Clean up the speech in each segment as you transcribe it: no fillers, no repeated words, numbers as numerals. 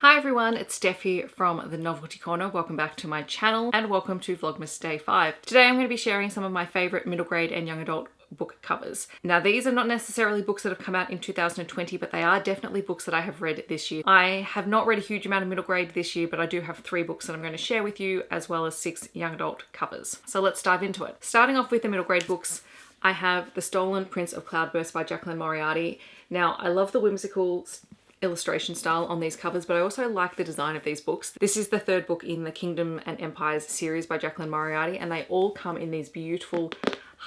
Hi everyone, it's Steph here from the Novelty Corner. Welcome back to my channel and welcome to Vlogmas Day 5. Today I'm going to be sharing some of my favourite middle grade and young adult book covers. Now these are not necessarily books that have come out in 2020, but they are definitely books that I have read this year. I have not read a huge amount of middle grade this year, but I do have 3 books that I'm going to share with you, as well as 6 young adult covers. So let's dive into it. Starting off with the middle grade books, I have The Stolen Prince of Cloudburst by Jaclyn Moriarty. Now I love the whimsical illustration style on these covers, but I also like the design of these books. This is the 3rd book in the Kingdom and Empires series by Jaclyn Moriarty, and they all come in these beautiful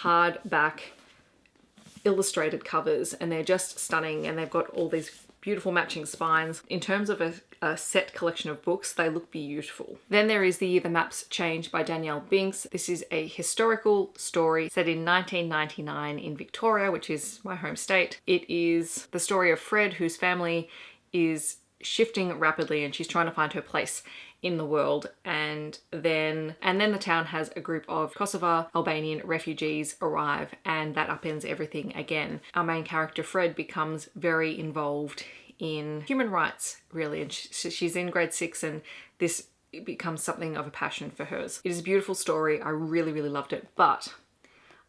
hardback illustrated covers, and they're just stunning, and they've got all these beautiful matching spines. In terms of a set collection of books, they look beautiful. Then there is The Year the Maps Changed by Danielle Binks. This is a historical story set in 1999 in Victoria, which is my home state. It is the story of Fred, whose family is shifting rapidly and she's trying to find her place in the world, and then the town has a group of Kosovar Albanian refugees arrive, and that upends everything again. Our main character Fred becomes very involved in human rights, really, and she's in grade 6, and this becomes something of a passion for hers. It is a beautiful story. I really loved it, but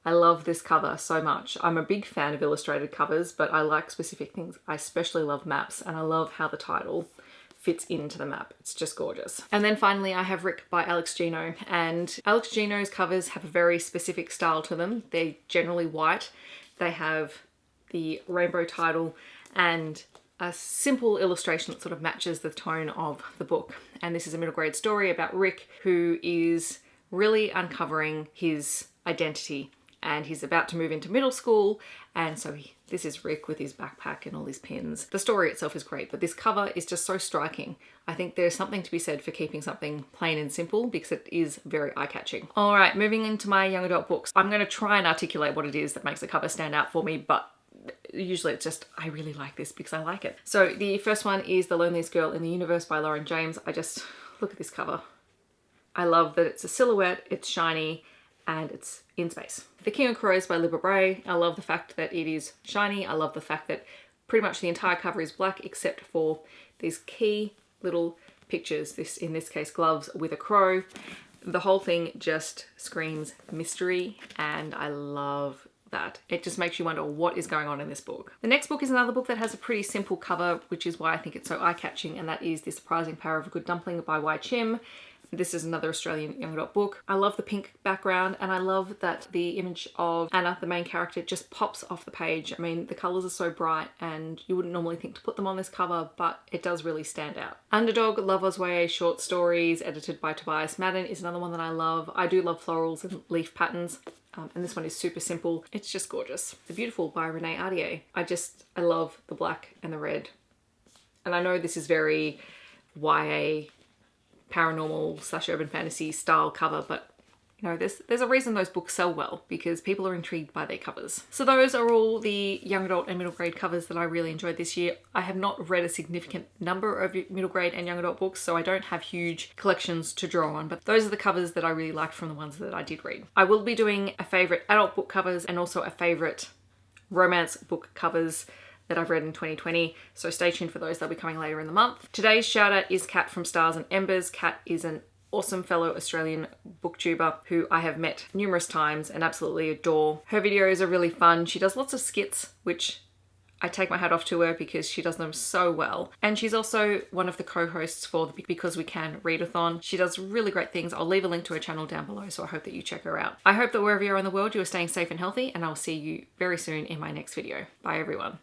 I love this cover so much. I'm a big fan of illustrated covers, but I like specific things. I especially love maps, and I love how the title fits into the map. It's just gorgeous. And then finally I have Rick by Gino, and Gino's covers have a very specific style to them. They're generally white. They have the rainbow title and a simple illustration that sort of matches the tone of the book. And this is a middle grade story about Rick, who is really uncovering his identity, and he's about to move into middle school, and so this is Rick with his backpack and all his pins. The story itself is great, but this cover is just so striking. I think there's something to be said for keeping something plain and simple, because it is very eye-catching. All right, moving into my young adult books. I'm going to try and articulate what it is that makes the cover stand out for me, but usually it's just, I really like this because I like it. So the first one is The Loneliest Girl in the Universe by Lauren James. I just, look at this cover. I love that it's a silhouette, it's shiny, and it's in space. The King of Crows by Libba Bray. I love the fact that it is shiny. I love the fact that pretty much the entire cover is black except for these key little pictures. In this case, gloves with a crow. The whole thing just screams mystery, and I love that. It just makes you wonder what is going on in this book. The next book is another book that has a pretty simple cover, which is why I think it's so eye-catching, and that is The Surprising Power of a Good Dumpling by Chim. This is another Australian young adult book. I love the pink background, and I love that the image of Anna, the main character, just pops off the page. I mean, the colours are so bright and you wouldn't normally think to put them on this cover, but it does really stand out. Underdog, LoveOzYA short stories edited by Tobias Madden is another one that I love. I do love florals and leaf patterns. And this one is super simple. It's just gorgeous. The Beautiful by Renee Ahdieh. I love the black and the red. And I know this is very YA paranormal / urban fantasy style cover, but you know, there's a reason those books sell well, because people are intrigued by their covers. So those are all the young adult and middle grade covers that I really enjoyed this year. I have not read a significant number of middle grade and young adult books, so I don't have huge collections to draw on, but those are the covers that I really liked from the ones that I did read. I will be doing a favourite adult book covers and also a favourite romance book covers that I've read in 2020, so stay tuned for those. They'll be coming later in the month. Today's shout out is Kat from Stars and Embers. Kat is an awesome fellow Australian booktuber who I have met numerous times and absolutely adore. Her videos are really fun. She does lots of skits, which I take my hat off to her because she does them so well. And she's also one of the co-hosts for the Because We Can readathon. She does really great things. I'll leave a link to her channel down below, so I hope that you check her out. I hope that wherever you are in the world, you are staying safe and healthy, and I'll see you very soon in my next video. Bye everyone.